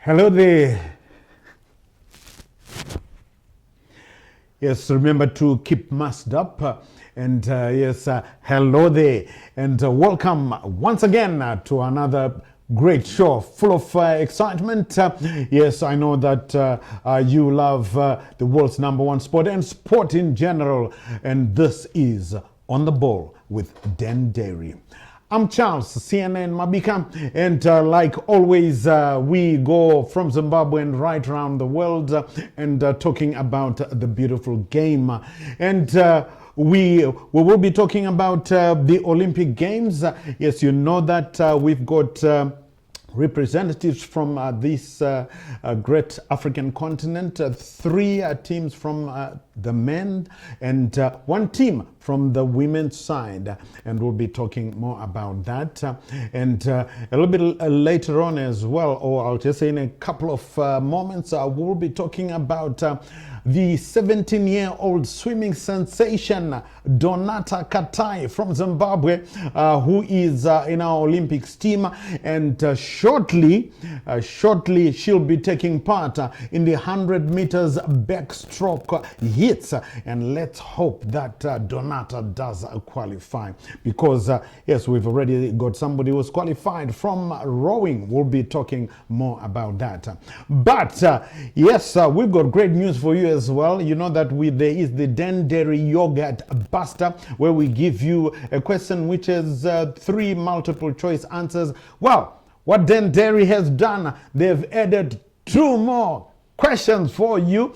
Hello there. Yes, remember to keep masked up. Hello there. And welcome once again to another great show full of excitement. Yes, I know that you love the world's #1 sport and sport in general. And this is On the Ball with Dendairy. I'm Charles, CNN Mabika, and like always, we go from Zimbabwe and right around the world and talking about the beautiful game. And we will be talking about the Olympic Games. Yes, you know that we've got representatives from this great African continent, 3 teams from the men and 1 team from the women's side, and we'll be talking more about that and a little bit later on as well, or I'll just say in a couple of moments, we'll be talking about the 17-year-old swimming sensation Donata Katai from Zimbabwe, who is in our Olympics team, and shortly she'll be taking part in the 100 meters backstroke hits, and let's hope that Donata does qualify, because yes, we've already got somebody who's qualified from rowing. We'll be talking more about that, but yes, we've got great news for you as well. You know that there is the Dendairy Yogurt Buster, where we give you a question which has 3 multiple choice answers. Well, what Dendairy has done, they've added 2 more questions for you,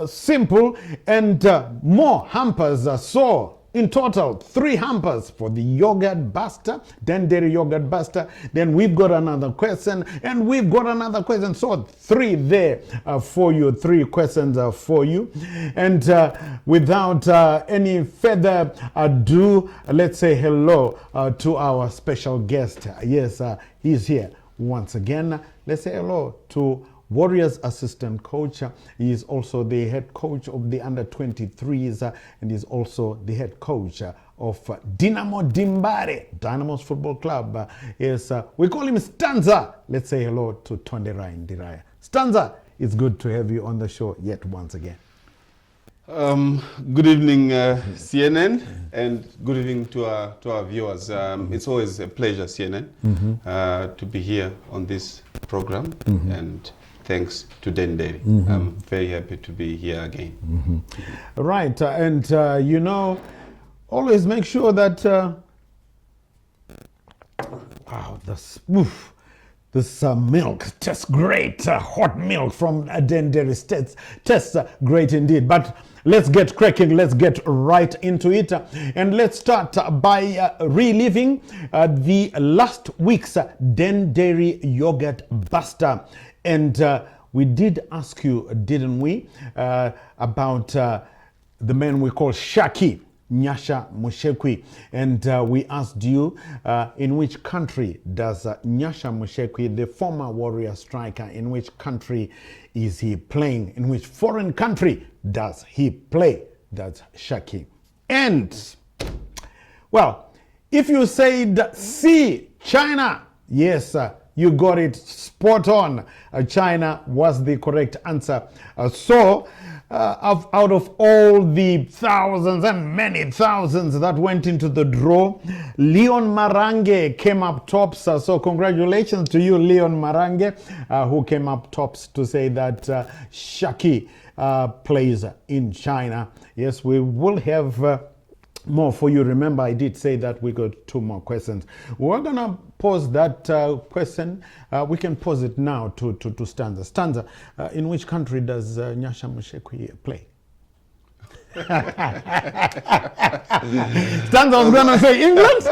simple, and more hampers. So in total, 3 hampers for the Yogurt Buster, Dendairy Yogurt Buster. Then we've got another question, and we've got another question. So 3 there for you, 3 questions for you. And without any further ado, let's say hello to our special guest. Yes, he's here once again. Let's say hello to Warriors assistant coach. He is also the head coach of the under-23s, and he's also the head coach of Dinamo Dimbare, Dynamos Football Club. Yes, we call him Stanza. Let's say hello to Tonderai Ndiraya. Stanza, it's good to have you on the show yet once again. Good evening, CNN, and good evening to our viewers. It's always a pleasure, CNN, to be here on this program, and thanks to Dendairy. I'm very happy to be here again. Right, and you know, always make sure that wow, this milk tastes great. Hot milk from Dendairy tastes great indeed. But let's get cracking. Let's get right into it, and let's start by reliving the last week's Dendairy Yogurt Buster. And we did ask you, didn't we, about the man we call Shaki, Nyasha Mushekwi. And we asked you, in which country does Nyasha Mushekwi, the former Warrior striker, in which country is he playing? In which foreign country does he play? That's Shaki. And, well, if you said C, China, yes, you got it spot on. China was the correct answer. So, out of all the thousands and many thousands that went into the draw, Leon Marange came up tops. So congratulations to you, Leon Marange, who came up tops to say that Shaki plays in China. Yes, we will have more for you. Remember, I did say that we got 2 more questions. We're gonna pause that question. We can pause it now to Stanza. Stanza, in which country does Nyasha Mushekwi play? Stanza was gonna say England.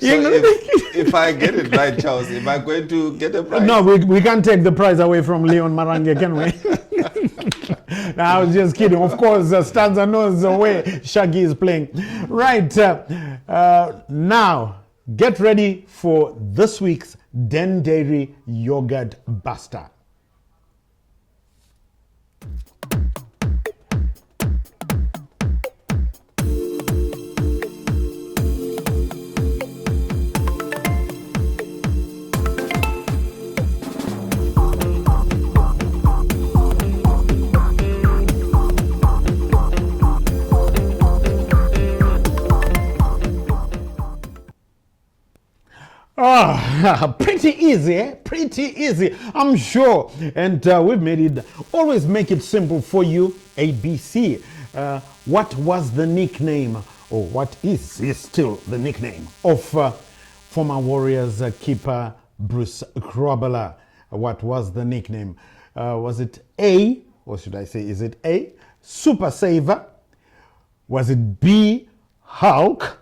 England. If I get it right, Charles, am I going to get a prize? No, we can't take the prize away from Leon Marange, can we? No, I was just kidding. Of course, Stanza knows the way Shaggy is playing. Right, now, get ready for this week's Dendairy Yogurt Buster. Oh, pretty easy, eh? Pretty easy, I'm sure. And we've made it, always make it simple for you, ABC. What was the nickname, or what is still the nickname of former Warriors keeper Bruce Grobbelaar? What was the nickname? Was it A, or should I say, is it A, Super Saver? Was it B, Hulk?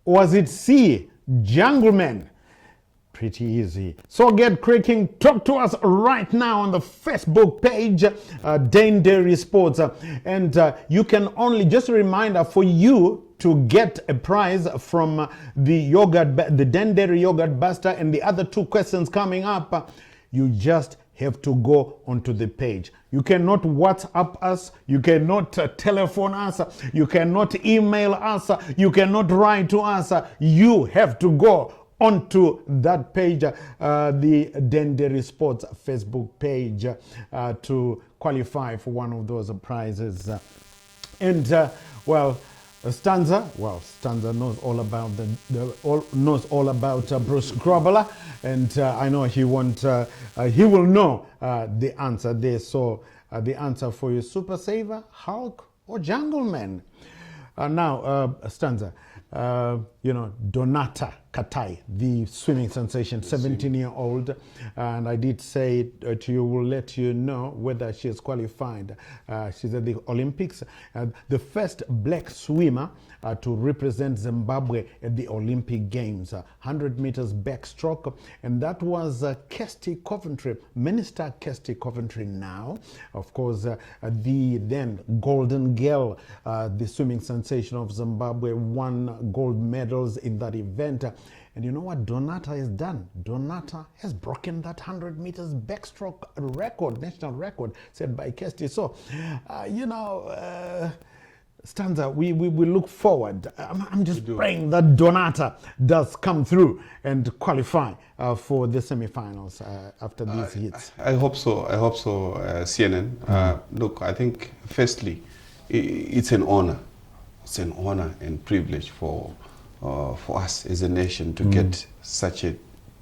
Or was it C, Jungleman? Pretty easy. So get cracking. Talk to us right now on the Facebook page, Dendairy Sports. And you can only, just a reminder for you to get a prize from the yogurt, the Dendairy yogurt buster, and the other two questions coming up. You just have to go onto the page. You cannot WhatsApp us, you cannot telephone us, you cannot email us, you cannot write to us. You have to go onto that page, the Dendairy Sports Facebook page, to qualify for one of those prizes. And Stanza knows all about knows all about Bruce Grobbelaar, and I know he will know the answer there. So the answer for you: Super Saver, Hulk, or Jungleman. Now, Stanza, Donata Katai, the swimming sensation, 17-year-old, and I did say to you, we'll let you know whether she is qualified. She's at the Olympics, the first black swimmer to represent Zimbabwe at the Olympic Games, 100 meters backstroke, and that was Kirsty Coventry, Minister Kirsty Coventry now, of course, the then golden girl, the swimming sensation of Zimbabwe, won gold medals in that event. And you know what Donata has done? Donata has broken that 100 meters backstroke record, national record, set by Kirsty. So, Stanza, we look forward. I'm just praying that Donata does come through and qualify for the semifinals after these hits. I hope so. CNN. Look, I think firstly, it's an honor. It's an honor and privilege for us as a nation to get such a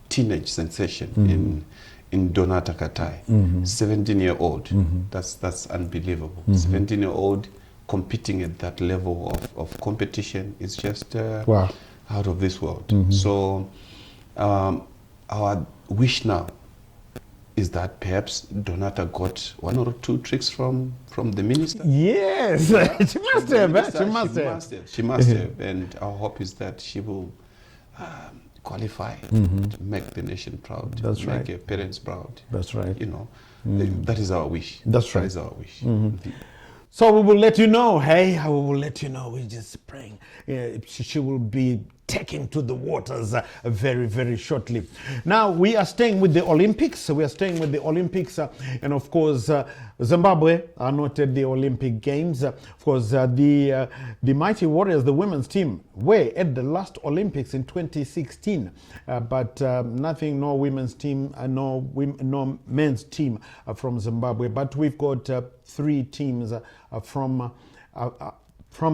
teenage sensation in Donata Katai, 17-year-old. That's unbelievable. 17-year-old competing at that level of competition is just out of this world. So our wish now is that perhaps Donata got one or two tricks from the minister. Yes, she must have. She must have. And our hope is that she will qualify to make the nation proud. That's right. Make her parents proud. That's right. That is our wish. That's right. That is our wish. So we will let you know. Hey, we will let you know. We're just praying. She will be taking to the waters very, very shortly. Now, we are staying with the Olympics. And of course, Zimbabwe are not at the Olympic Games. Of course, the Mighty Warriors, the women's team, were at the last Olympics in 2016. But nothing, no women's team, no men's team from Zimbabwe. But we've got 3 teams from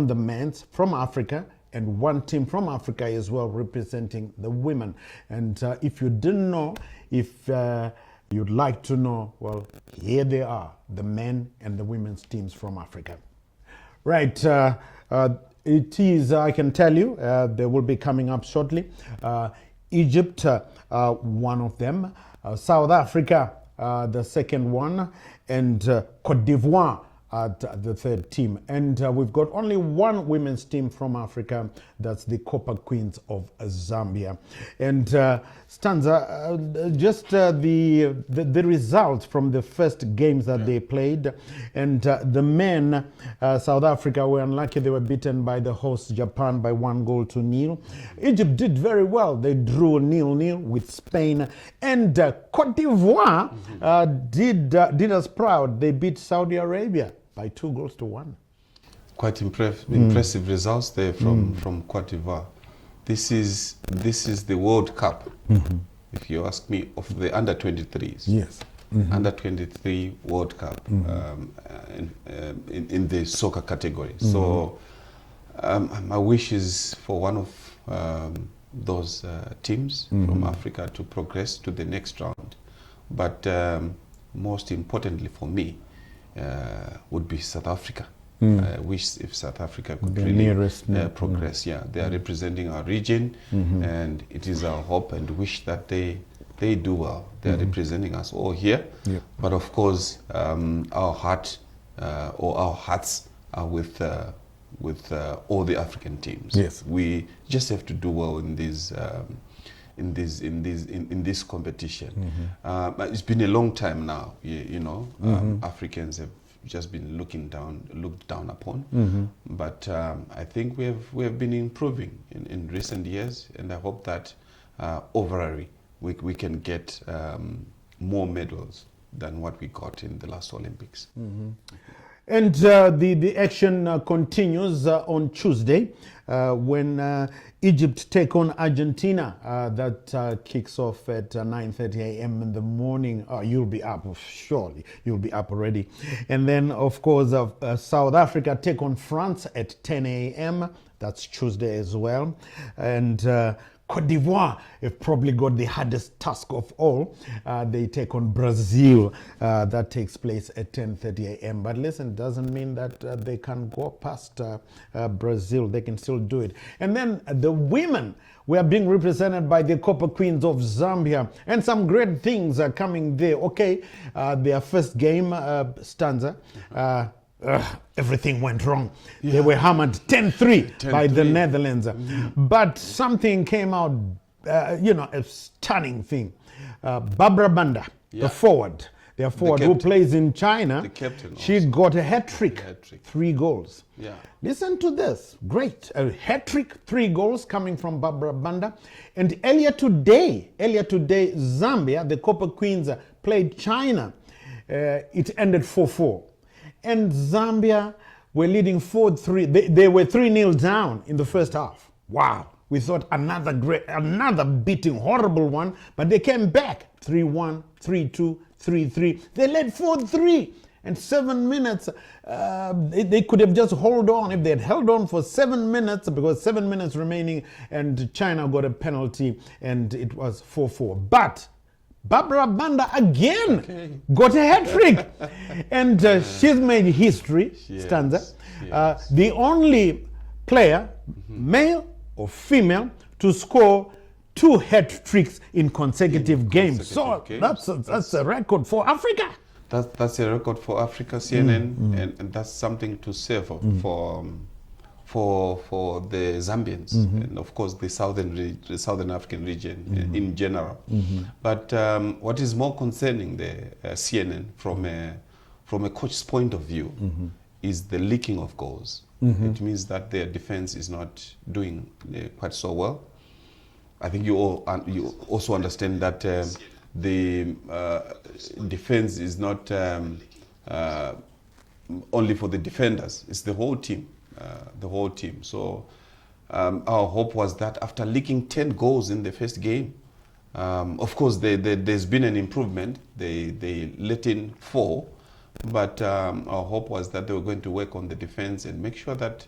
the men's, from Africa, and 1 team from Africa as well representing the women. And if you didn't know, if you'd like to know, well, here they are, the men and the women's teams from Africa. Right, it is, I can tell you, they will be coming up shortly. Egypt, one of them, South Africa, the second one, and Cote d'Ivoire, the third team. And we've got only 1 women's team from Africa. That's the Copper Queens of Zambia. And Stanza, just the results from the first games that they played. And the men, South Africa, were unlucky. They were beaten by the host Japan by 1-0. Egypt did very well. They drew 0-0 with Spain. And Cote d'Ivoire did us proud. They beat Saudi Arabia by 2-1. Quite impressive results there from Cote d'Ivoire. This is the World Cup, if you ask me, of the under-23s. Yes. Under-23 World Cup in the soccer category. So my wish is for one of those teams from Africa to progress to the next round. But most importantly for me would be South Africa. I wish if South Africa could really progress. Yeah, they are representing our region, and it is our hope and wish that they do well. They are representing us all here. Yep. But of course, our heart or our hearts are with all the African teams. Yes. We just have to do well in these in this competition. It's been a long time now. You know, Africans have just been looked down upon. But I think we have been improving in recent years, and I hope that overall we can get more medals than what we got in the last Olympics. And the action continues on Tuesday when Egypt take on Argentina. That kicks off at 9:30 a.m. in the morning. You'll be up, surely. You'll be up already. And then, of course, South Africa take on France at 10 a.m. That's Tuesday as well. And Cote d'Ivoire have probably got the hardest task of all. They take on Brazil. That takes place at 10:30 a.m. But listen, doesn't mean that they can go past Brazil. They can still do it. And then the women were being represented by the Copper Queens of Zambia. And some great things are coming there. Okay, their first game, Stanza, everything went wrong. Yeah. They were hammered 10-3 by the Netherlands. But something came out, a stunning thing. Barbara Banda, the forward, their forward who plays in China, the captain she also got a hat-trick, 3 goals. Yeah. Listen to this, great, a hat-trick, 3 goals coming from Barbara Banda. And earlier today, Zambia, the Copper Queens played China. It ended 4-4. And Zambia were leading 4-3. They were 3-0 down in the first half. Wow. We thought another beating, horrible one, but they came back 3-1, 3-2, 3-3. They led 4-3. And 7 minutes, they could have just held on. If they had held on for 7 minutes, because 7 minutes remaining, and China got a penalty, and it was 4-4. But Barbara Banda again got a hat-trick. And she's made history, Stanza. Yes. The only player, male or female, to score 2 hat-tricks in consecutive games. So that's a record for Africa. That's a record for Africa, CNN, and that's something to say for the Zambians and of course the southern African region in general. But what is more concerning the CNN from a coach's point of view is the leaking of goals. It means that their defense is not doing quite so well. I think you also understand that the defense is not only for the defenders, it's the whole team. So our hope was that after leaking 10 goals in the first game, of course there's been an improvement. They let in 4, but our hope was that they were going to work on the defense and make sure that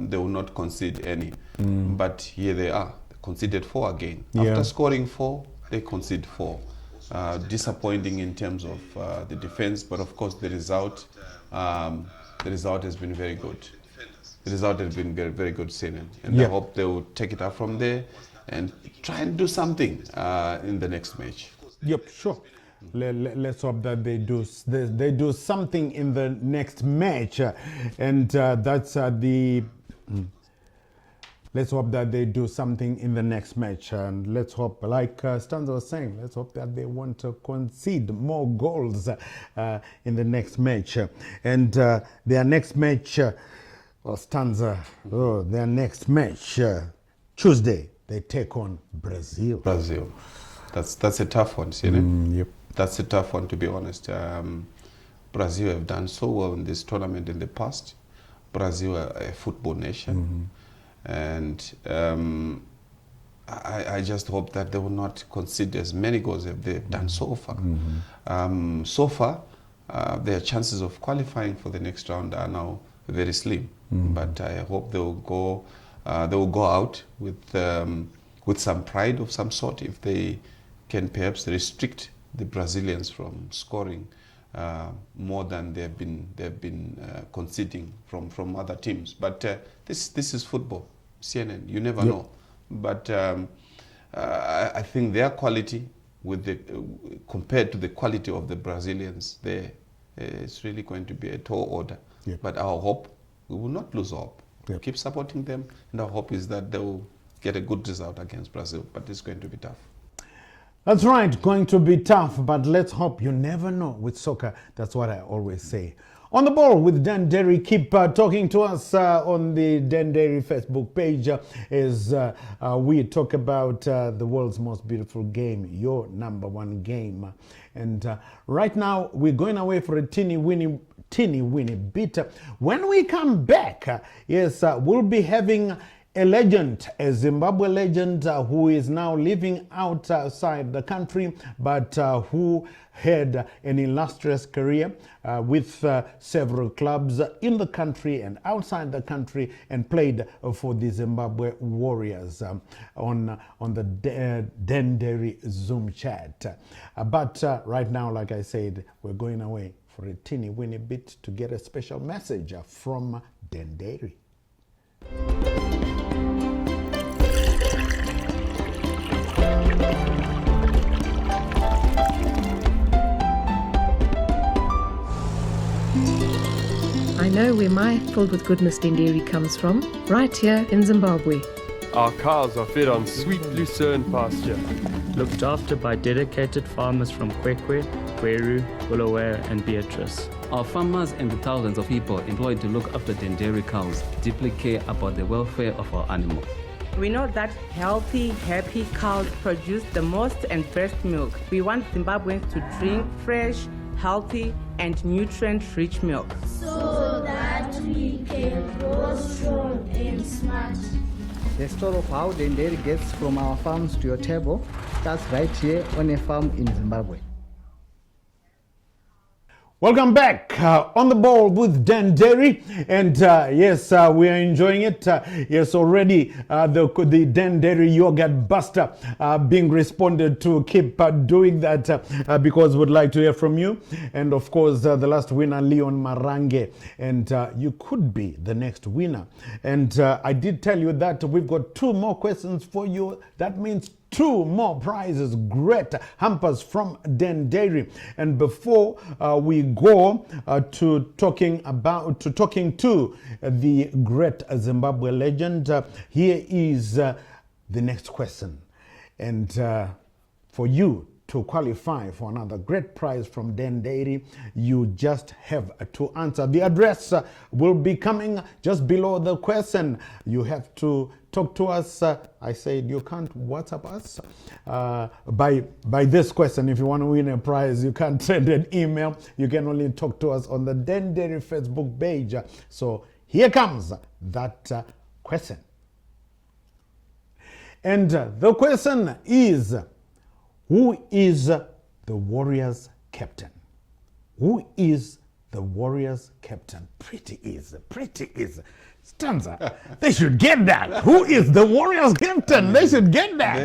they will not concede any. But here they are, they conceded 4 again. After scoring 4, they concede 4. Disappointing in terms of the defense, but of course the result has been very good. The result has been very good, CNN, and I hope they will take it up from there and try and do something in the next match. Yep, sure. Let's hope that they do something in the next match, and that's the. Let's hope that they do something in the next match, and let's hope, like Stanza was saying, let's hope that they want to concede more goals in the next match, and their next match. Stanza, their next match, Tuesday, they take on Brazil. That's a tough one, CNN. Yep. That's a tough one, to be honest. Brazil have done so well in this tournament in the past. Brazil are a football nation. And I just hope that they will not concede as many goals as they've done so far. So far, their chances of qualifying for the next round are now very slim. But I hope they will go out with with some pride of some sort if they can perhaps restrict the Brazilians from scoring more than they've been conceding from other teams. But this is football, CNN. You never know. But I think their quality, compared to the quality of the Brazilians, there it's really going to be a tall order. But our hope, we will not lose hope. We'll keep supporting them, and our hope is that they will get a good result against Brazil. But it's going to be tough. That's right, going to be tough, but let's hope. You never know with soccer. That's what I always say. On the ball with Dendairy. Keep talking to us on the Dendairy Facebook page as we talk about the world's most beautiful game, your number one game. And right now, we're going away for a teeny weeny bit. When we come back, we'll be having a legend, a Zimbabwe legend who is now living outside the country, but who had an illustrious career with several clubs in the country and outside the country, and played for the Zimbabwe Warriors on the Dendairy Zoom chat. But right now, like I said, we're going away for a teeny weeny bit to get a special message from Dendairy. I know where my filled with goodness Dendairy comes from, right here in Zimbabwe. Our cows are fed on sweet lucerne pasture, looked after by dedicated farmers from Kwekwe, Gweru, Bulawayo and Beatrice. Our farmers and the thousands of people employed to look after Dendairy cows deeply care about the welfare of our animals. We know that healthy, happy cows produce the most and best milk. We want Zimbabweans to drink fresh, healthy and nutrient-rich milk, so that we can grow strong and smart. The story of how Dendairy gets from our farms to your table starts right here on a farm in Zimbabwe. Welcome back on the ball with Dendairy, and yes, we are enjoying it. Yes, already the Dendairy yogurt buster being responded to. Keep doing that because we'd like to hear from you. And of course, the last winner, Leon Marange, and you could be the next winner. And I did tell you that we've got 2 more questions for you. That means 2 more prizes, great hampers from Dendairy. And before we go to talking to the great Zimbabwe legend, here is the next question. And for you to qualify for another great prize from Dendairy, you just have to answer. The address will be coming just below the question. You have to talk to us. I said you can't WhatsApp us by this question. If you want to win a prize, you can't send an email. You can only talk to us on the Dendairy Facebook page. So here comes that question. And the question is, who is the Warriors captain? Who is the Warriors captain? Pretty easy, pretty easy. Stanza, they should get that. Who is the Warriors captain? They should get that.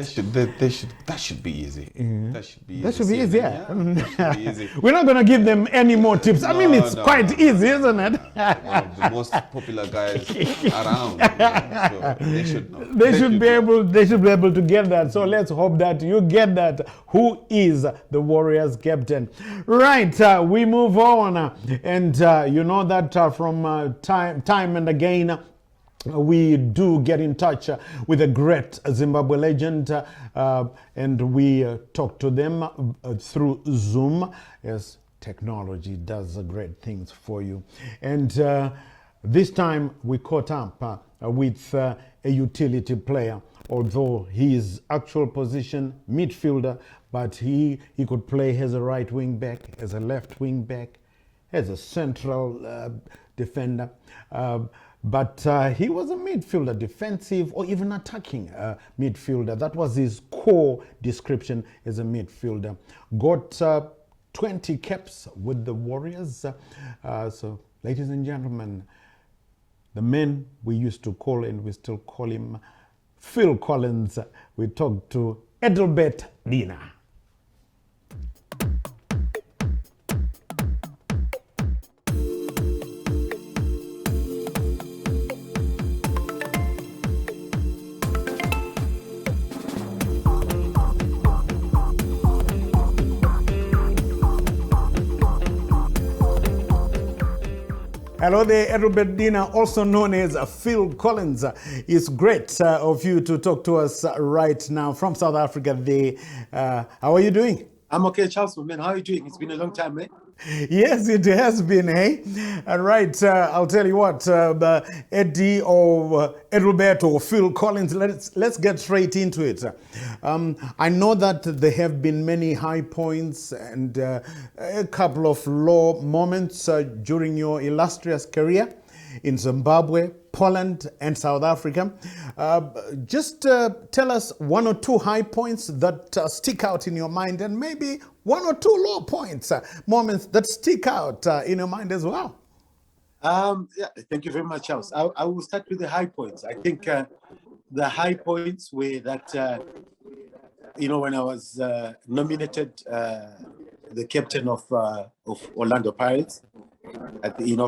That should be easy. That should be easy. That should be easy, yeah. That should be easy. We're not going to give them any more tips. I mean, it's quite easy, isn't it? One of the most popular guys around. So they should know. They should be able to get that. So let's hope that you get that. Who is the Warriors captain? Right, we move on. And you know that from time and again, we do get in touch with a great Zimbabwe legend, and we talk to them through Zoom. Yes, technology does great things for you. And this time we caught up with a utility player, although his actual position midfielder, but he could play as a right wing back, as a left wing back, as a central defender. But he was a midfielder, defensive or even attacking midfielder. That was his core description as a midfielder. Got 20 caps with the Warriors. So, ladies and gentlemen, the man we used to call, and we still call him, Phil Collins, we talked to Edelbert Dinha. Hello there, Edelbert Dinha, also known as Phil Collins. It's great of you to talk to us right now from South Africa. How are you doing? I'm okay, Charles, man. How are you doing? It's been a long time, man. Yes, it has been, eh? All right, I'll tell you what, Eddie or Edelbert or Phil Collins, let's get straight into it. I know that there have been many high points and a couple of low moments during your illustrious career in Zimbabwe, Poland, and South Africa. Just tell us one or two high points that stick out in your mind, and maybe one or two low points, moments that stick out in your mind as well. Yeah, thank you very much, Charles. I will start with the high points. I think the high points were that, when I was nominated the captain of Orlando Pirates,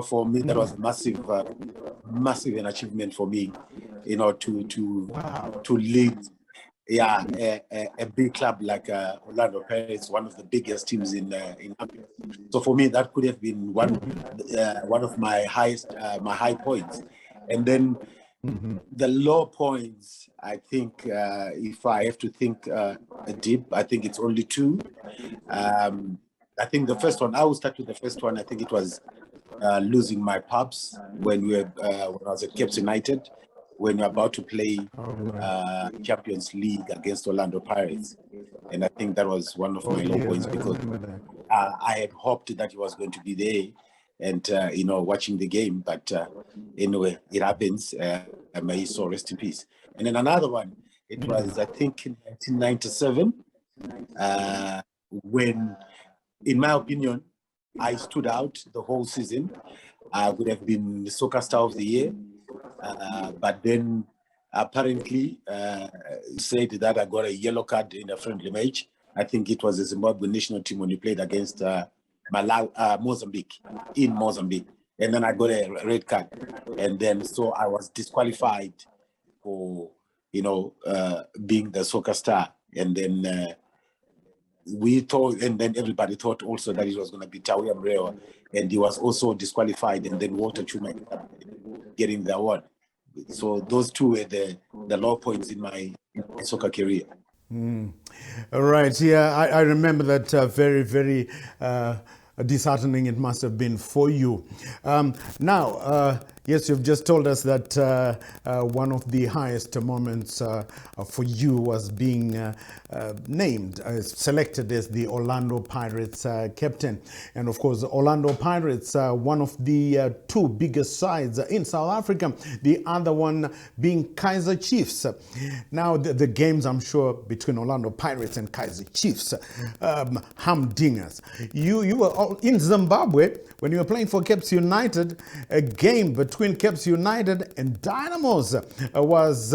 for me that was massive an achievement for me, to lead, a big club like Orlando Pirates, one of the biggest teams in Africa. So for me, that could have been one of my high points. And then the low points, I think, if I have to think deep, I think it's only two. I think the first one, I will start with the first one. I think it was losing my pups when I was at Cape United, when we were about to play Champions League against Orlando Pirates. And I think that was one of my low points, because I had hoped that he was going to be there and, watching the game. But anyway, it happens. May his soul rest in peace. And then another one, it was, I think, in 1997, when, in my opinion, I stood out the whole season. I would have been the soccer star of the year. But then apparently said that I got a yellow card in a friendly match. I think it was the Zimbabwe national team when we played against Mozambique, in Mozambique. And then I got a red card. And then so I was disqualified for, being the soccer star. And then we thought, and then everybody thought also that it was going to be Tawia Mrewa, and he was also disqualified, and then Walter Chuma getting the award. So those two were the low points in my soccer career. All right, yeah, I remember that very, very disheartening it must have been for you. Now, yes, you've just told us that one of the highest moments for you was being selected as the Orlando Pirates captain. And of course, Orlando Pirates, one of the two biggest sides in South Africa, the other one being Kaizer Chiefs. Now, the games, I'm sure, between Orlando Pirates and Kaizer Chiefs, humdingers. You were in Zimbabwe when you were playing for Cape United. A game between Cape United and Dynamos was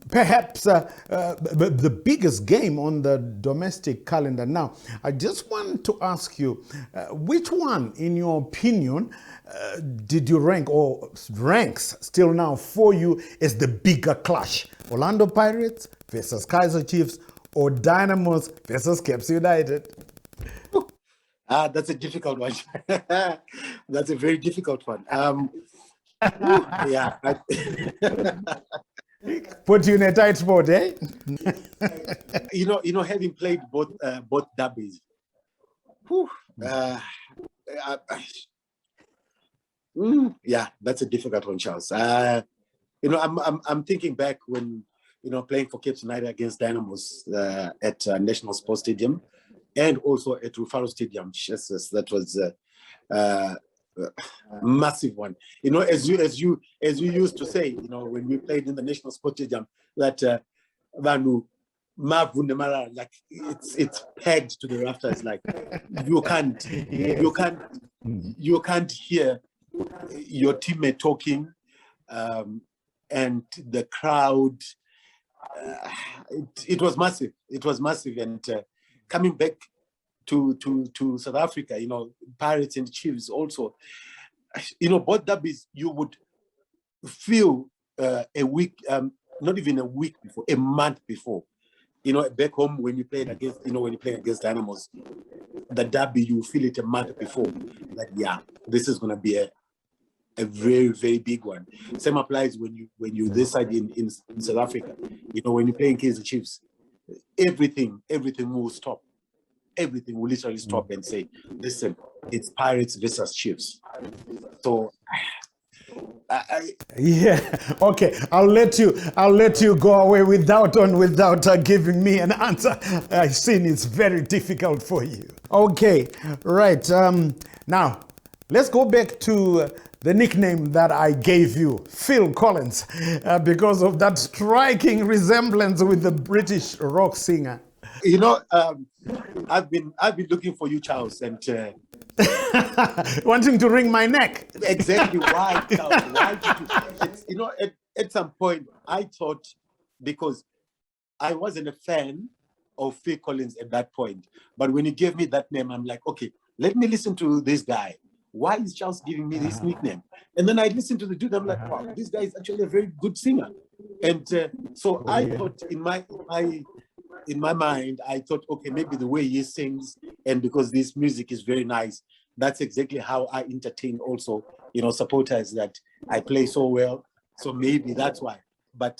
perhaps the biggest game on the domestic calendar. Now, I just want to ask you, which one, in your opinion, did you rank or ranks still now for you as the bigger clash? Orlando Pirates versus Kaizer Chiefs, or Dynamos versus Cape United? That's a difficult one. That's a very difficult one. Yeah. Put you in a tight spot, eh? Having played both derbies. Yeah, that's a difficult one, Charles. I'm thinking back when playing for Cape United against Dynamos at National Sports Stadium, and also at Rufaro Stadium. Jesus, that was a massive one. As you used to say, when we played in the National Sports Stadium, that Vanu Mavundemara, like it's pegged to the rafters. Like you can't hear your teammate talking, and the crowd, it was massive. It was massive. And coming back to South Africa, Pirates and Chiefs also, both derbies, you would feel a week, not even a week before, a month before. Back home when you played against, when you play against Dynamos, the derby, you feel it a month before. Like, yeah, this is going to be a very, very big one. Same applies when you this side in South Africa. When you play in Kaizer Chiefs, everything will stop. Everything will literally stop and say, listen, it's Pirates versus Chiefs. So yeah, okay. I'll let you go away without giving me an answer. I've seen it's very difficult for you. Okay, right. Now let's go back to the nickname that I gave you, Phil Collins, because of that striking resemblance with the British rock singer. I've been looking for you, Charles, and wanting to wring my neck. Exactly. Why, Charles? Why did you? At some point, I thought, because I wasn't a fan of Phil Collins at that point, but when you gave me that name, I'm like, okay, let me listen to this guy. Why is Charles giving me this nickname? And then I listened to the dude. I'm like, wow, this guy is actually a very good singer. And so I thought in my mind, I thought, okay, maybe the way he sings, and because this music is very nice, that's exactly how I entertain also, supporters, that I play so well. So maybe that's why. But,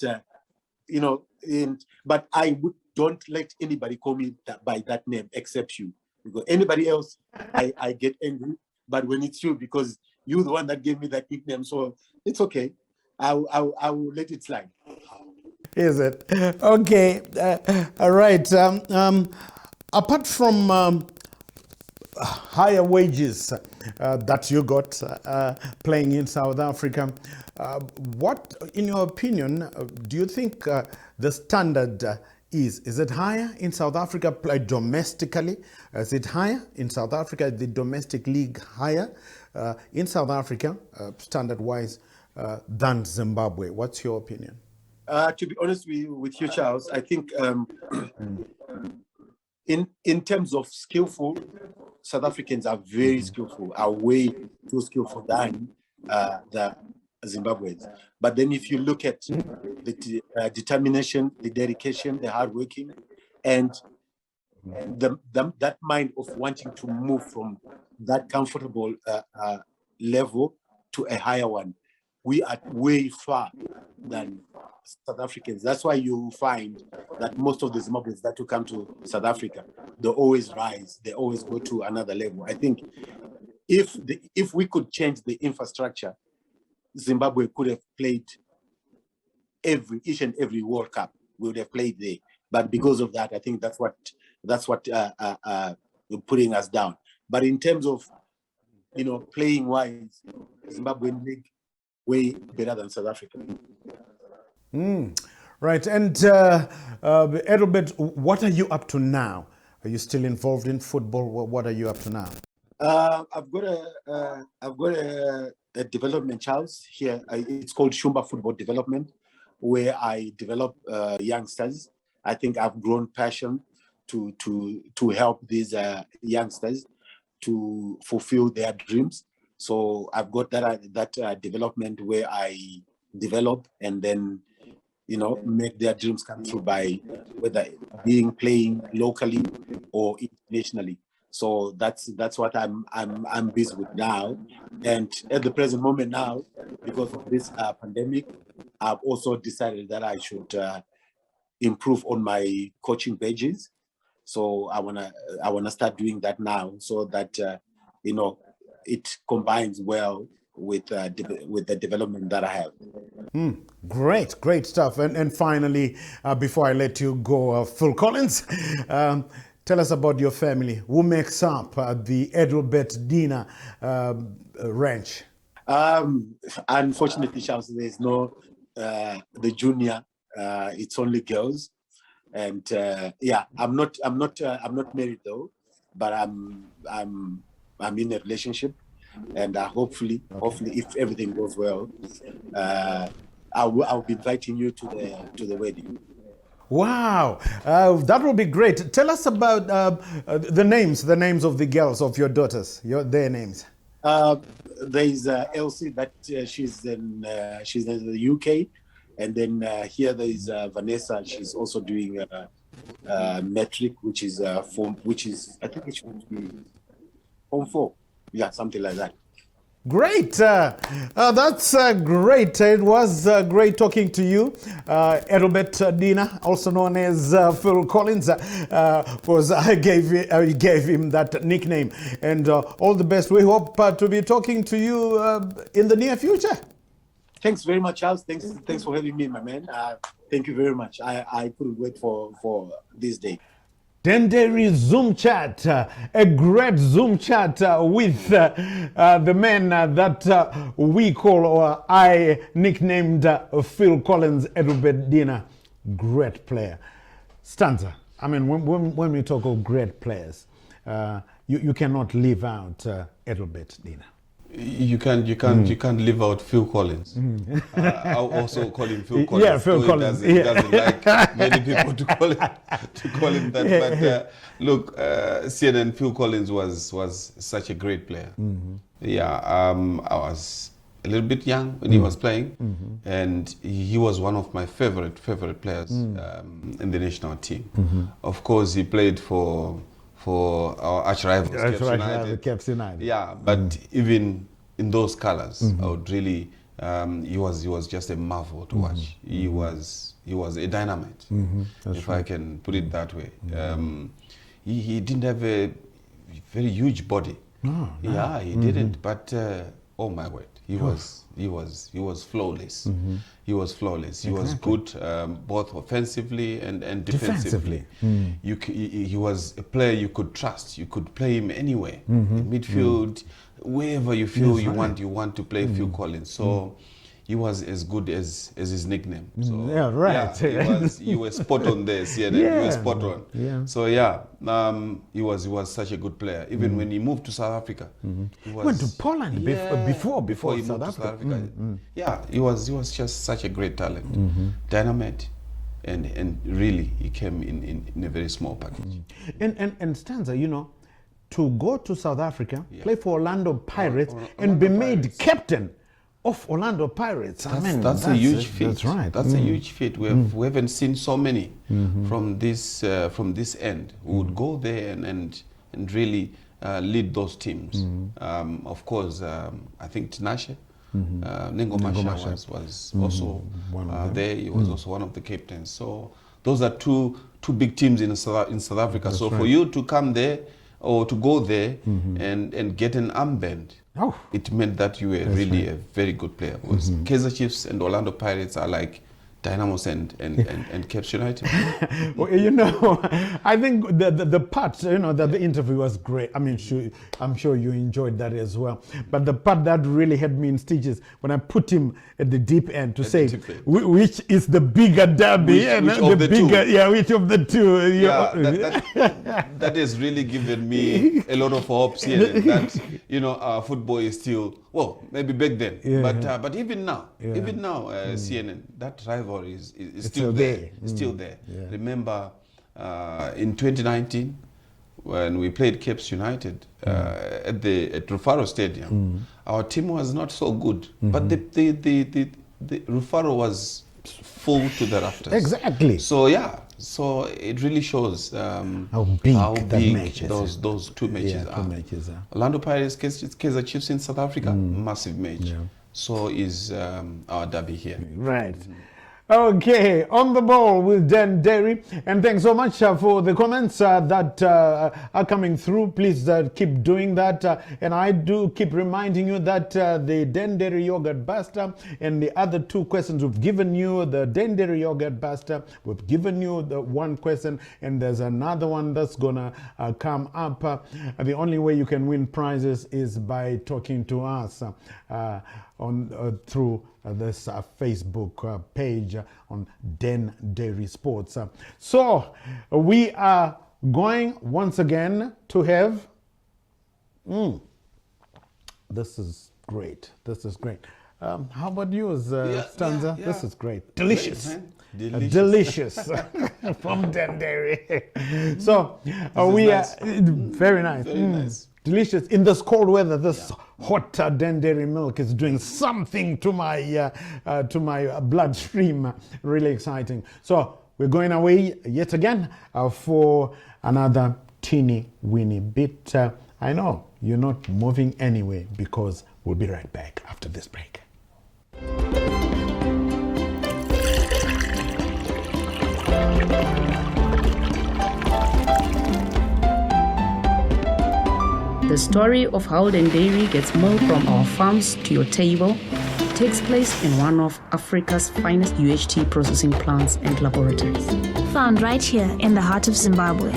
but I don't let anybody call me by that name except you. Because anybody else, I get angry. But when it's you, because you're the one that gave me that nickname, so it's okay. I will let it slide. Is it? Okay. All right. Apart from higher wages that you got playing in South Africa, what, in your opinion, do you think the standard is it higher in South Africa, played domestically? Is it higher in South Africa, the domestic league higher in South Africa, standard-wise, than Zimbabwe? What's your opinion? To be honest with you, Charles, I think in terms of skillful, South Africans are very skillful, are way too skillful than the Zimbabweans. But then if you look at the determination, the dedication, the hard working, and that mind of wanting to move from that comfortable level to a higher one, we are way far than South Africans. That's why you find that most of the Zimbabweans that will come to South Africa, they always rise. They always go to another level. I think if we could change the infrastructure, Zimbabwe could have played each and every World Cup. We would have played there. But because of that, I think that's what putting us down. But in terms of playing wise, Zimbabwean league way better than South Africa. Right. And Edelbert, what are you up to now? Are you still involved in football? What are you up to now? I've got a development, Charles, here. It's called Shumba Football Development, where I develop youngsters. I think I've grown passion to help these youngsters to fulfill their dreams. So I've got that development where I develop and then make their dreams come true by whether playing locally or internationally. So that's what I'm busy with now. And at the present moment now, because of this pandemic, I've also decided that I should improve on my coaching pages. So I wanna start doing that now, so that it combines well with the development that I have. Great stuff. And finally, before I let you go, Phil Collins, tell us about your family. Who makes up the Edelbert Dinha ranch? Unfortunately, Charles, there's no the junior. It's only girls, and I'm not married though, but I'm in a relationship, and hopefully, if everything goes well, I'll be inviting you to the wedding. Wow, that will be great. Tell us about the names of the girls, of your daughters, their names. There's Elsie, that she's in the UK, and then here there is Vanessa. She's also doing metric, which is I think it should be Form 4, yeah, something like that. Great. That's great. It was great talking to you. Edelbert Dinha, also known as Phil Collins, because I gave him that nickname. And all the best. We hope to be talking to you in the near future. Thanks very much, Charles. Thanks for having me, my man. Thank you very much. I couldn't wait for this day. Dendairy Zoom chat, a great Zoom chat with the man that we call, or I nicknamed Phil Collins, Edelbert Dinha. Great player. Stanza, I mean, when we talk of great players, you cannot leave out Edelbert Dinha. You can't leave out Phil Collins. I'll also call him Phil Collins. Yeah, Phil Collins. He doesn't like many people to call him that. But look, CNN, Phil Collins was such a great player. Yeah, I was a little bit young when he was playing, and he was one of my favorite players in the national team. Of course, he played for our arch rivals, Caps United. Yeah, but even in those colors, I would really, he was just a marvel to watch. He was a dynamite, if I can put it that way. He didn't have a very huge body. No. Yeah, he didn't. But oh my word, he was flawless. He was flawless. He was good both offensively and defensively. He was a player you could trust. You could play him anywhere, in midfield, wherever you feel you want to play Phil Collins. So he was as good as his nickname. So, yeah, right. Yeah, you were spot on there, CNN. You were spot on. Yeah. So yeah, he was such a good player. Even when he moved to South Africa, he went to Poland before he South moved to Africa. South Africa. Yeah, he was just such a great talent, dynamite, and really he came in a very small package. And Stanza, you know, to go to South Africa, play for Orlando Pirates, and be made captain of Orlando Pirates. That's a huge feat. That's right. That's a huge feat. We haven't seen so many from this end who would go there and really lead those teams. Of course, I think Tinashe, Nengo Masha was also there. He was also one of the captains. So those are two big teams in South Africa. That's so right. for you to come there or to go there and get an armband, it meant that you were really a very good player. Because Kaizer Chiefs and Orlando Pirates are like Dynamos and Cape United. Well, you know, I think the part, you know, that the interview was great. I mean, I'm sure you enjoyed that as well. But the part that really had me in stitches when I put him at the deep end to say which is the bigger derby, which of the two? Yeah, which of the two? That has really given me a lot of hopes here. That, you know, football is still, well, maybe back then, but even now, CNN, that rivalry is still there. It's still there. Yeah. Remember, in 2019, when we played Cape United at Rufaro Stadium, our team was not so good, but the Rufaro was full to the rafters. Exactly. So yeah, so it really shows how big those two matches are. Orlando Pirates, Kaizer Chiefs in South Africa, massive match. Yeah. So is our derby here. Right. Okay, on the ball with Dendairy, and thanks so much for the comments that are coming through. Please keep doing that, and I do keep reminding you that the Dendairy yogurt buster and the other two questions we've given you. The Dendairy yogurt buster, we've given you the one question, and there's another one that's gonna come up. The only way you can win prizes is by talking to us through this Facebook page on Dendairy Sports. So we are going once again to have, this is great. How about yours, Stanza? yeah. This is great. Delicious. Great, man. Delicious. From Dendairy. So, we nice. are very nice. Very nice. Delicious. In this cold weather, this hot Dendairy milk is doing something to my bloodstream. Really exciting. So, we're going away yet again for another teeny weeny bit. I know you're not moving anyway because we'll be right back after this break. The story of how Dendairy gets milk from our farms to your table takes place in one of Africa's finest UHT processing plants and laboratories. Found right here in the heart of Zimbabwe.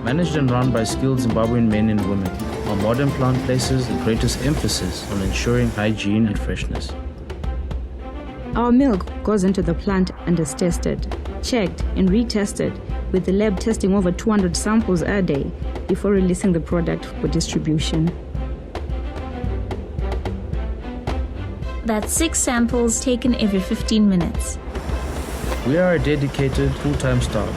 Managed and run by skilled Zimbabwean men and women, our modern plant places the greatest emphasis on ensuring hygiene and freshness. Our milk goes into the plant and is tested, checked and retested, with the lab testing over 200 samples a day before releasing the product for distribution. That's 6 samples taken every 15 minutes. We are a dedicated full-time staff,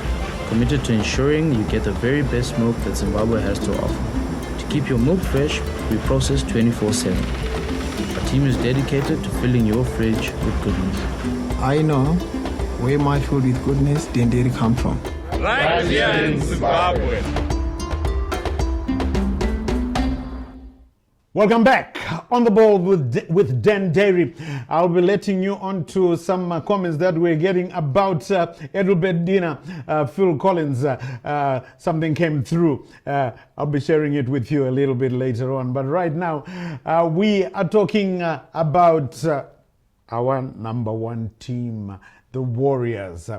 committed to ensuring you get the very best milk that Zimbabwe has to offer. To keep your milk fresh, we process 24/7. Our team is dedicated to filling your fridge with goodness. I know where my food with goodness Dendairy come from. Right here in Zimbabwe. Welcome back on the ball with Dendairy. I'll be letting you on to some comments that we're getting about Edelbert Dinha, Phil Collins. Something came through. I'll be sharing it with you a little bit later on. But right now, we are talking about our number one team, the Warriors.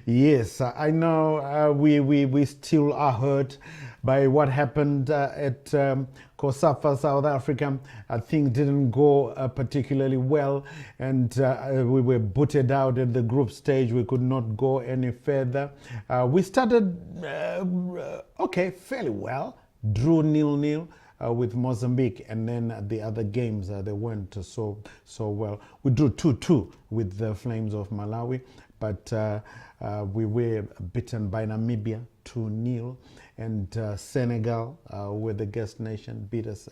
Yes, I know we still are hurt by what happened at COSAFA South Africa. I think didn't go particularly well, and we were booted out at the group stage. We could not go any further. We started fairly well, drew 0-0 with Mozambique, and then the other games they weren't so well. We drew 2-2 with the Flames of Malawi, but we were beaten by Namibia 2-0. And Senegal, with the guest nation, beat us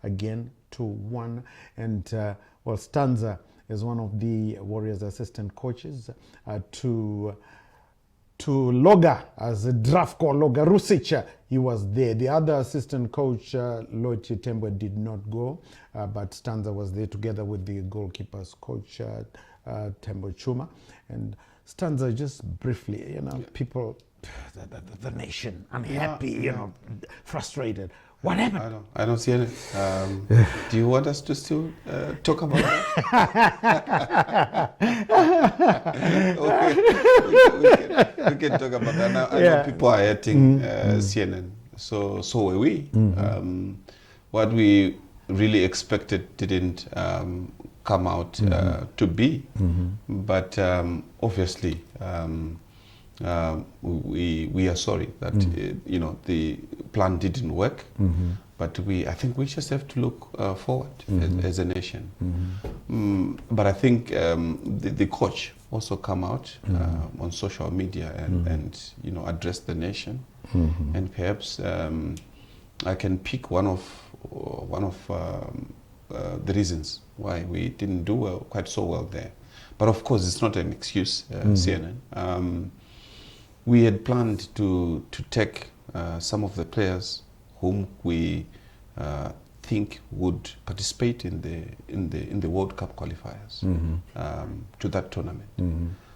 again 2-1. And Stanza is one of the Warriors' assistant coaches to Loga, as a draft call, Loga Rusic. He was there. The other assistant coach, Lloyd Chitembwe, did not go, but Stanza was there together with the goalkeepers coach, Tembo Chuma. And Stanza, just briefly, people, the nation, unhappy, frustrated. What happened? I don't see any. Do you want us to still talk about that? we can talk about that. I know people are hating CNN, so were we. What we really expected didn't come out to be, but obviously we are sorry that the plan didn't work, but I think we just have to look forward as a nation. But I think the coach also come out on social media and address the nation, and perhaps I can pick one of the reasons why we didn't do quite so well there. But of course, it's not an excuse, CNN. We had planned to take some of the players whom we think would participate in the World Cup qualifiers to that tournament.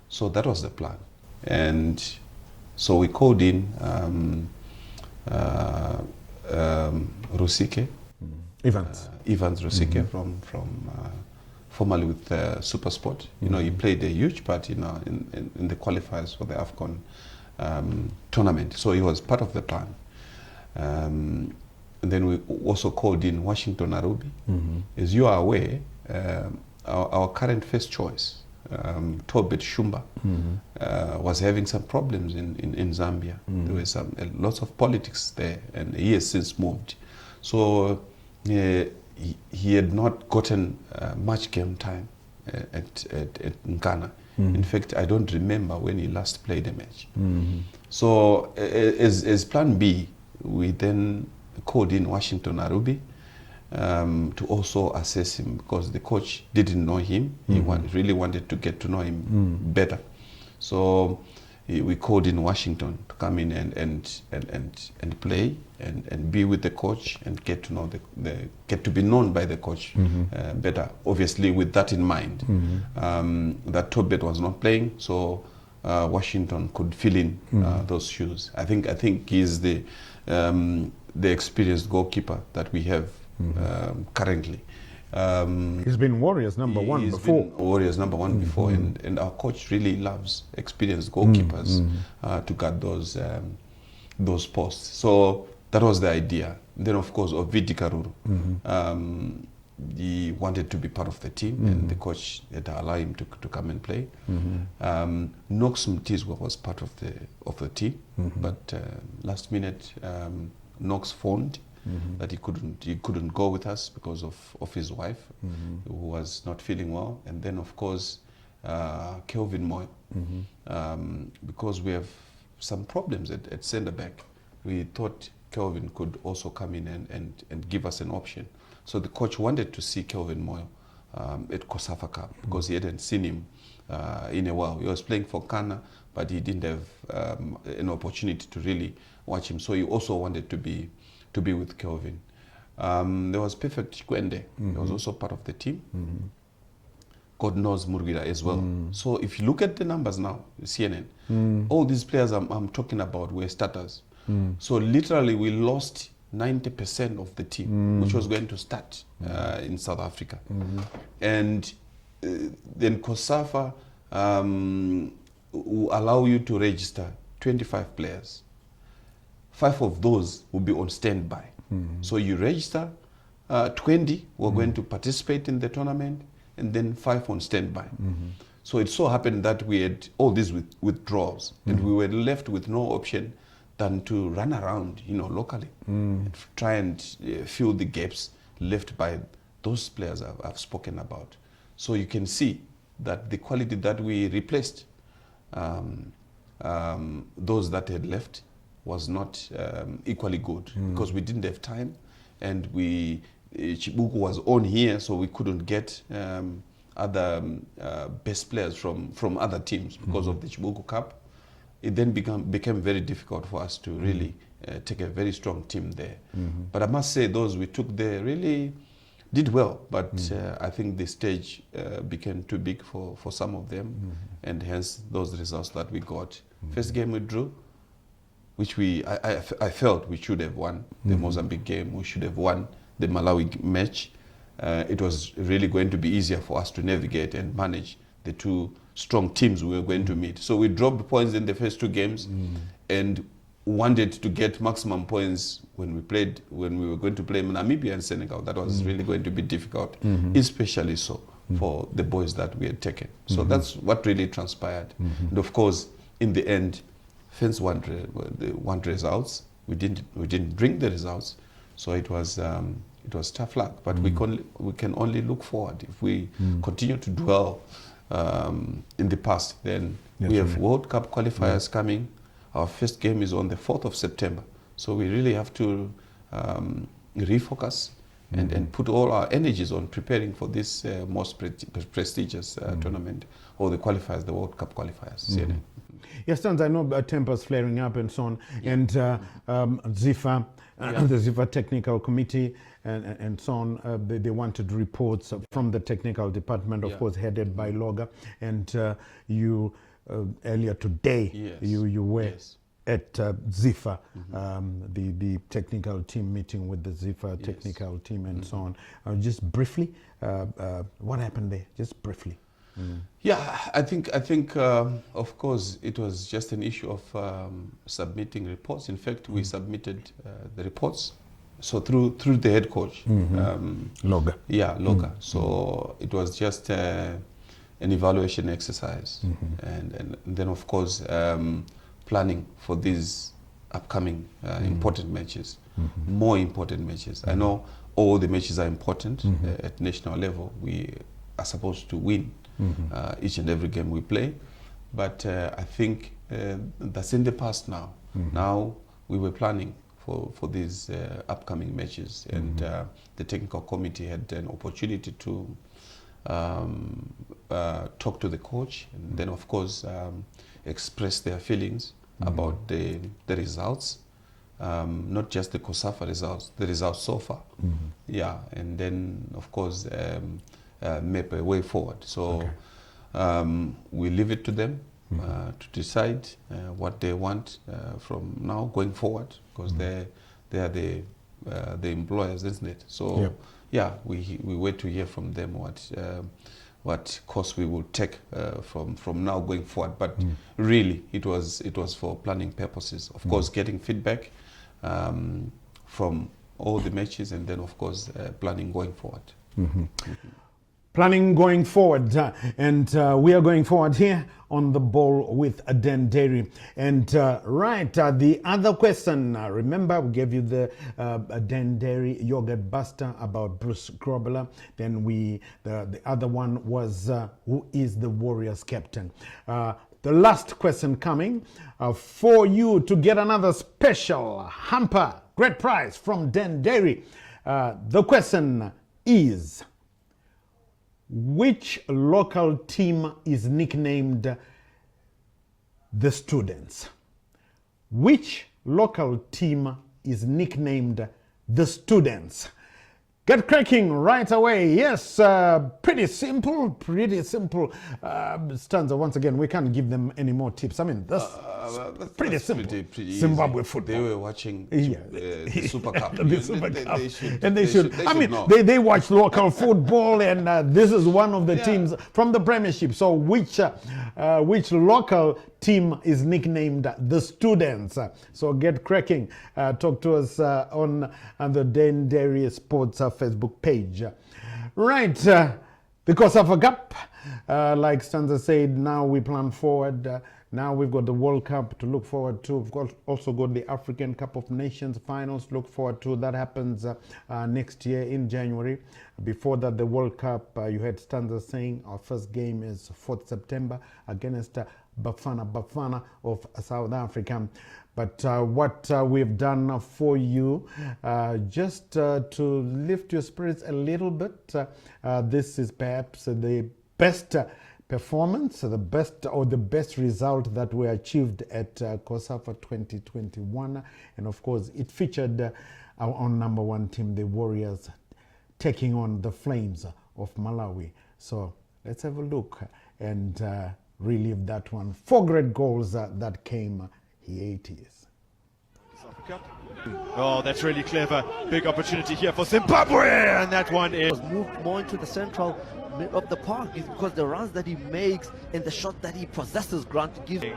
So that was the plan, and so we called in Rusike, Evans Rusike from formerly with SuperSport. He played a huge part in the qualifiers for the AFCON tournament, so he was part of the plan. And then we also called in Washington Arubi. As you are aware, our current first choice, Tobet Shumba, was having some problems in Zambia. There were lots of politics there, and he has since moved. So he had not gotten much game time at Nkana. In fact, I don't remember when he last played a match. So as plan B, we then called in Washington Arubi to also assess him, because the coach didn't know him. He really wanted to get to know him better. So we called in Washington to come in and play and be with the coach and get to know get to be known by the coach better. Obviously, with that in mind, that Tobet was not playing, so Washington could fill in those shoes. I think he's the experienced goalkeeper that we have currently. He's been Warriors number one before. Warriors number one before, and our coach really loves experienced goalkeepers to guard those posts. So that was the idea. Then, of course, Ovidi Karuru. He wanted to be part of the team, and the coach had to allow him to come and play. Knox Mtizwa was part of the team, but last minute Knox phoned that he couldn't go with us because of his wife, who was not feeling well. And then, of course, Kelvin Moy, because we have some problems at centre back, we thought Kelvin could also come in and give us an option. So the coach wanted to see Kelvin Moy at COSAFA Cup, because he hadn't seen him in a while. He was playing for Ghana, but he didn't have an opportunity to really watch him. So he also wanted to be with Kelvin. There was Perfect Chikwende. He was also part of the team. God knows Murgira as well. So if you look at the numbers now, CNN, all these players I'm talking about were starters. So literally we lost 90% of the team, which was going to start in South Africa. And then COSAFA will allow you to register 25 players. 5 of those will be on standby. So you register 20 who are going to participate in the tournament, and then 5 on standby. So it so happened that we had all these withdrawals, and we were left with no option than to run around, locally, and try and fill the gaps left by those players I've spoken about. So you can see that the quality that we replaced, those that had left, was not equally good, because we didn't have time, and Chibuku was on here, so we couldn't get other best players from other teams because of the Chibuku Cup. It then became very difficult for us to really take a very strong team there. But I must say, those we took there really did well, but I think the stage became too big for some of them, and hence those results that we got. First game we drew, which I felt we should have won. The Mozambique game, we should have won the Malawi match. It was really going to be easier for us to navigate and manage the two strong teams we were going to meet. So we dropped points in the first 2 games and wanted to get maximum points when we were going to play Namibia and Senegal. That was really going to be difficult, especially so for the boys that we had taken. So that's what really transpired. And of course, in the end, Fence want results. We didn't bring the results, so it was tough luck. But we can only look forward. If we continue to dwell in the past, then we have World Cup qualifiers coming. Our first game is on the 4th of September, so we really have to refocus and put all our energies on preparing for this most prestigious tournament, or the qualifiers, the World Cup qualifiers. Yes, Stans, I know tempers flaring up and so on, and ZIFA, the ZIFA Technical Committee and so on, they wanted reports from the technical department, of course, headed by Loga, and you earlier today, you were at ZIFA, the technical team meeting with the ZIFA technical team and so on. Just briefly, what happened there? Just briefly. Yeah, I think of course it was just an issue of submitting reports. In fact, we submitted the reports, so through the head coach, Loga. Yeah, Loga. So it was just an evaluation exercise, and then of course planning for these upcoming important matches. more important matches. I know all the matches are important at national level. We are supposed to win each and every game we play, but I think that's in the past now. Now we were planning for these upcoming matches, and the technical committee had an opportunity to talk to the coach, and then of course express their feelings about the results, not just the COSAFA results, the results so far. Yeah, and then of course map a way forward. So we leave it to them to decide what they want from now going forward, because they are the employers, isn't it? So yeah, we wait to hear from them what course we will take from now going forward. But really, it was for planning purposes. Of course, getting feedback from all the matches, and then of course planning going forward. Planning going forward, and we are going forward here on the ball with Dendairy. And the other question, remember we gave you the Dendairy yogurt buster about Bruce Grobler. Then the other one was who is the Warriors captain. The last question coming for you to get another special hamper, great prize from Dendairy. The question is, which local team is nicknamed the Students? Which local team is nicknamed the Students? Get cracking right away. Yes, pretty simple. Stanza, once again, we can't give them any more tips. I mean, that's pretty simple. Pretty Zimbabwe football. They were watching the Super Cup. The Super Cup. They should I mean, know. they watch local football, and this is one of the teams from the Premiership. So which local team is nicknamed the Students? So get cracking. Talk to us on the Dendairy Sports Facebook page. Right, the COSAFA Cup. Like Stanza said, now we plan forward. Now we've got the World Cup to look forward to. We've also got the African Cup of Nations finals to look forward to. That happens next year in January. Before that, the World Cup, you had Stanza saying our first game is 4th September against Bafana of South Africa. But what we've done for you, just to lift your spirits a little bit, this is perhaps the best performance, the best result that we achieved at COSAFA 2021. And of course, it featured our own number one team, the Warriors, taking on the Flames of Malawi. So let's have a look and relive that one. 4 great goals that came. Here it is. Oh, that's really clever. Big opportunity here for Zimbabwe, and that one is moved more into the central of the park is because the runs that he makes and the shot that he possesses, Grant, gives in the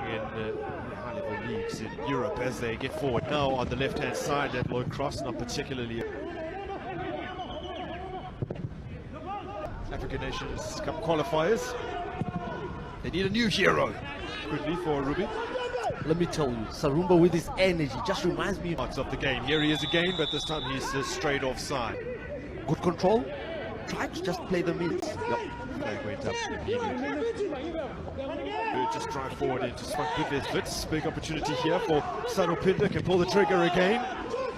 high-level leagues in Europe as they get forward. Now on the left-hand side, that low cross, not particularly. African Nations Cup qualifiers. They need a new hero. Quickly for Ruby. Let me tell you, Sarumba with his energy just reminds me of the game. Here he is again, but this time he's straight offside. Good control. Try to just play the minutes. Yep. Flag went up immediately. Just drive forward into Svankbivets. Big opportunity here for Sarupinda. Can pull the trigger again.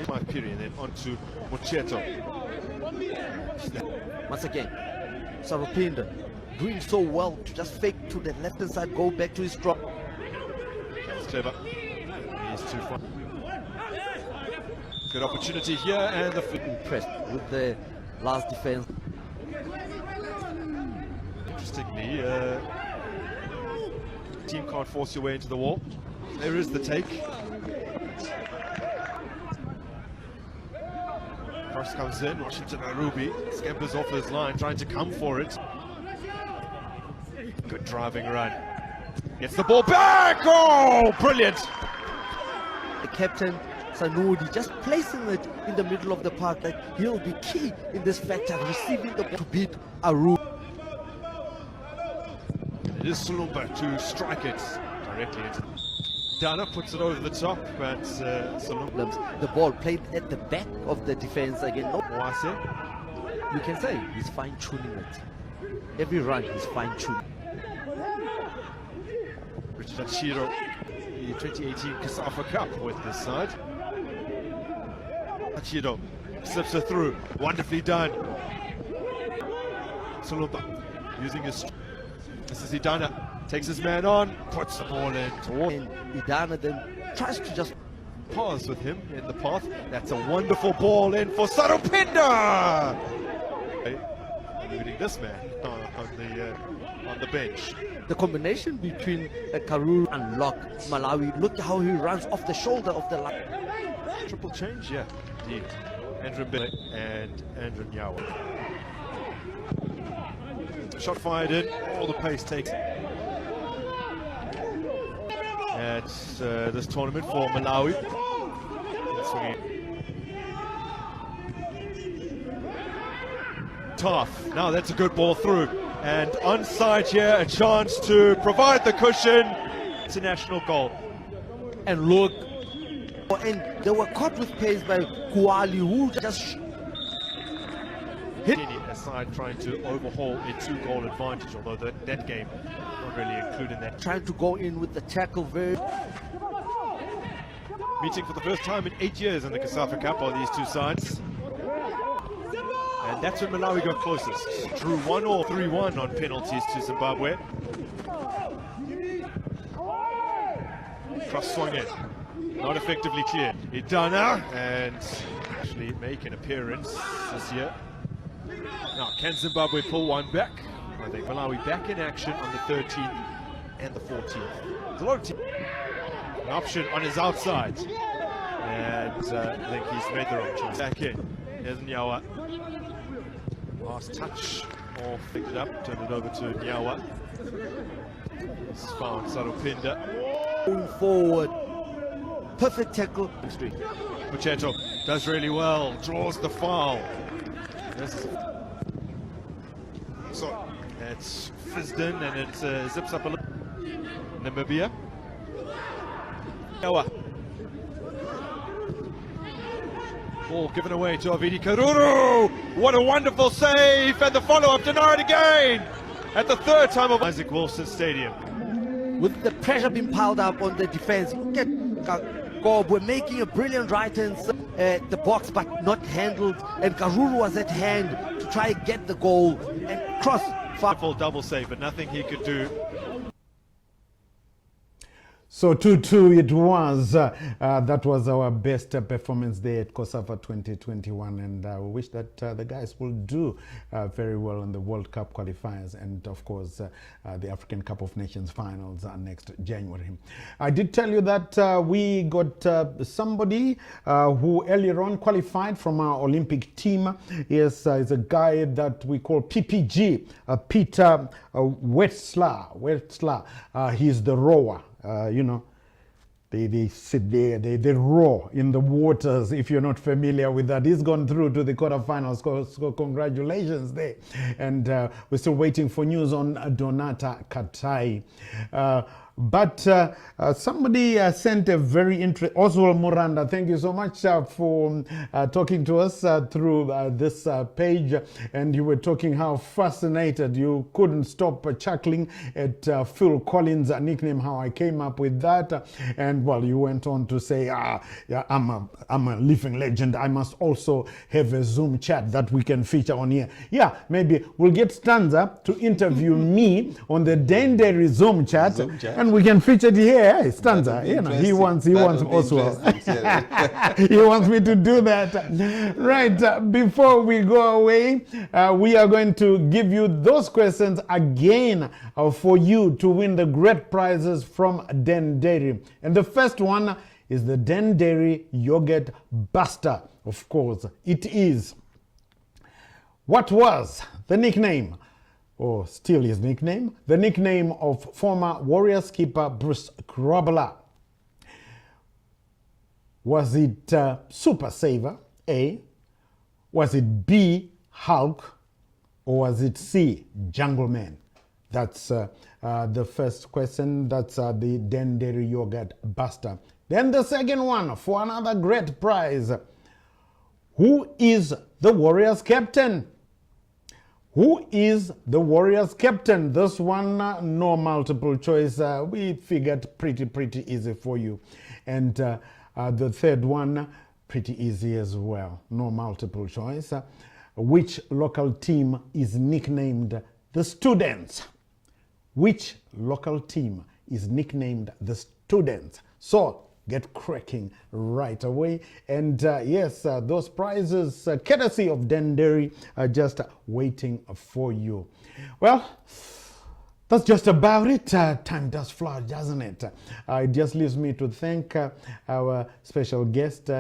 In my period, then on to Mocheto. Once again, Sarupinda doing so well to just fake to the left-hand side, go back to his drop. That's clever. He's too far. Good opportunity here, and the impressed with the last defense. Interestingly, team can't force your way into the wall. There is the take. Cross comes in, Washington Arubi scampers off his line, trying to come for it. Good driving run. Gets the ball back! Oh, brilliant! The captain, Sanudi, just placing it in the middle of the park, that he'll be key in this factor, receiving the ball to beat Arubi. It is Sulumba to strike it directly into. Dana puts it over the top, but the ball played at the back of the defense again. No, you can say he's fine-tuning it. Every run he's fine-tuning. Richard Achiro, the 2018 COSAFA Cup with this side. Achiro slips her through, wonderfully done. Solomba using his. This is Idana, takes his man on, puts the ball in towards. And Idana then tries to just pause with him in the path. That's a wonderful ball in for Sarupinda. Including this man on the bench. The combination between Karuru and Locke Malawi. Look how he runs off the shoulder of the line. Triple change, yeah, indeed. Andrew Mbele and Andrew Nyawa. Shot fired in, all the pace takes at this tournament for Malawi. Tough. Now that's a good ball through. And onside here, a chance to provide the cushion. International goal. And look, and they were caught with pace by Kuali, who just hit aside, trying to overhaul a 2-goal advantage, although that game not really including that. Trying to go in with the tackle very. Meeting for the first time in 8 years in the COSAFA Cup are these two sides. And that's when Malawi got closest. Drew 1 or 3-1 on penalties to Zimbabwe. Cross swung in. Not effectively cleared. Idana and actually make an appearance this year. Now, can Zimbabwe pull one back? I think Malawi back in action on the 13th and the 14th. There's a lot of team. An option on his outside. And I think he's made the wrong choice. Back in. Here's Nyawa. Last touch. Or picked it up, turned it over to Nyawa. He's found Sarupinda. Going forward. Perfect tackle. Mucheto does really well, draws the foul. So it's fizzed in and it zips up a little. Namibia. Ball given away to Avidi Karuru. What a wonderful save, and the follow-up denied again at the third time of Isaac Wilson Stadium. With the pressure being piled up on the defense, we're making a brilliant right hand the box, but not handled. And Karuru was at hand to try and get the goal and cross. Full double save, but nothing he could do. So 2-2 it was. That was our best performance there at COSAFA 2021, and we wish that the guys will do very well in the World Cup qualifiers and of course the African Cup of Nations finals next January. I did tell you that we got somebody who earlier on qualified from our Olympic team. Yes, is a guy that we call PPG, Peter Wetzler. He's the rower. You know, they sit there, they roar in the waters, if you're not familiar with that. He's gone through to the quarterfinals, so congratulations there. And we're still waiting for news on Donata Katai. But somebody sent a very interesting, Oswald Moranda, thank you so much for talking to us through this page. And you were talking how fascinated, you couldn't stop chuckling at Phil Collins' nickname, how I came up with that. And well, you went on to say, yeah, I'm a living legend. I must also have a Zoom chat that we can feature on here. Yeah, maybe we'll get Stanza to interview me on the Dendairy Zoom chat. And we can feature it here. Hey, Stanza, you know, he wants Oswald. He wants me to do that. Right, before we go away, we are going to give you those questions again for you to win the great prizes from Dendairy. And the first one is the Dendairy Yogurt Buster. Of course, it is. What was the nickname, or still his nickname, the nickname of former Warriors keeper Bruce Krobler? Was it Super Saver, A? Was it B, Hulk? Or was it C, Jungle Man? That's the first question. That's the Dendairy Yogurt Buster. Then the second one for another great prize. Who is the Warriors captain? Who is the Warriors captain? This one, no multiple choice. We figured pretty easy for you. And the third one, pretty easy as well. No multiple choice. Which local team is nicknamed the Students? Which local team is nicknamed the Students? So get cracking right away. And yes, those prizes, courtesy of Dendairy, are just waiting for you. Well, that's just about it. Time does fly, doesn't it? It just leaves me to thank our special guest,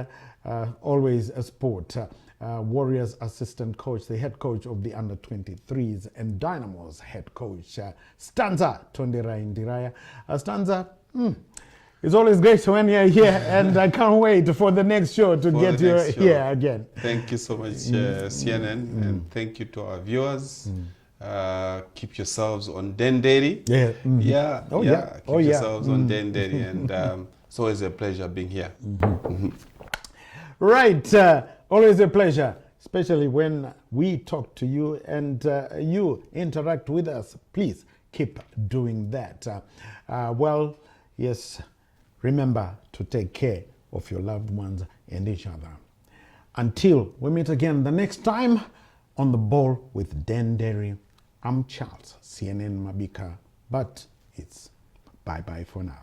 always a sport, Warriors assistant coach, the head coach of the under-23s, and Dynamo's head coach, Stanza Tonderai Ndiraya. Stanza, it's always great when you're here, and I can't wait for the next show to get you here again. Thank you so much, CNN, and thank you to our viewers. Keep yourselves on Dendairy. Keep yourselves on Dendairy, and it's always a pleasure being here. Right, always a pleasure, especially when we talk to you and you interact with us. Please keep doing that. Well, yes, remember to take care of your loved ones and each other. Until we meet again the next time on The Ball with Dendairy, I'm Charles, CNN Mabika, but it's bye-bye for now.